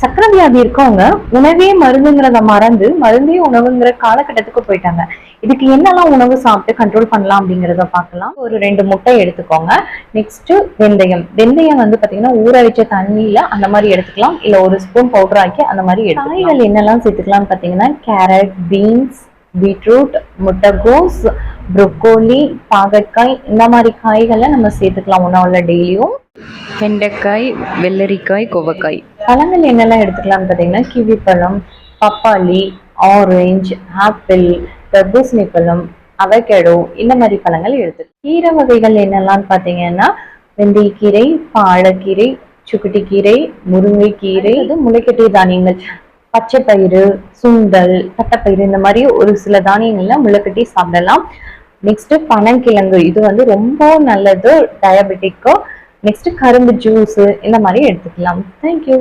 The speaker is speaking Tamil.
சக்கரை வியாதி இருக்கவங்க உணவே மருந்துங்கிறத மறந்து மருந்தே உணவுங்கிற காலகட்டத்துக்கு போயிட்டாங்க. இதுக்கு என்னெல்லாம் உணவு சாப்பிட்டு கண்ட்ரோல் பண்ணலாம் அப்படிங்கிறத பார்க்கலாம். ஒரு 2 முட்டை எடுத்துக்கோங்க. நெக்ஸ்ட் வெந்தயம் வந்து பாத்தீங்கன்னா ஊற வச்ச தண்ணியில அந்த மாதிரி எடுத்துக்கலாம், இல்ல 1 ஸ்பூன் பவுடர் ஆக்கி அந்த மாதிரி எடுத்துக்கலாம். காய்கள் என்னெல்லாம் சேர்த்துக்கலாம்னு பாத்தீங்கன்னா கேரட், பீன்ஸ், பீட்ரூட், முட்டைகோஸ், ப்ரொக்கோலி, பாகற்காய் இந்த மாதிரி காய்களை நம்ம சேர்த்துக்கலாம் உணவுல டெய்லியும். வெண்டைக்காய், வெள்ளரிக்காய், கோவக்காய். பழங்கள் என்னெல்லாம் எடுத்துக்கலாம்னு பார்த்தீங்கன்னா கிவி பழம், பப்பாளி, ஆரஞ்சு, ஆப்பிள், தர்பூசணி பழம், அவகேடோ இந்த மாதிரி பழங்கள் எடுத்துக்கலாம். கீரை வகைகள் என்னெல்லாம் பார்த்தீங்கன்னா வெந்தயக்கீரை, பாலக்கீரை, சுக்குட்டிக்கீரை, முருங்கைக்கீரை, முளைக்கட்டிய தானியங்கள், பச்சை பயிறு, சுண்டல், தட்டைப்பயிறு இந்த மாதிரி ஒரு சில தானியங்கள்ல முளைக்கட்டி சாப்பிடலாம். நெக்ஸ்ட் பனங்கிழங்கு, இது வந்து ரொம்ப நல்லது டயபெட்டிக்கோ. நெக்ஸ்ட் கரும்பு ஜூஸ் இந்த மாதிரி எடுத்துக்கலாம். தேங்க்யூ.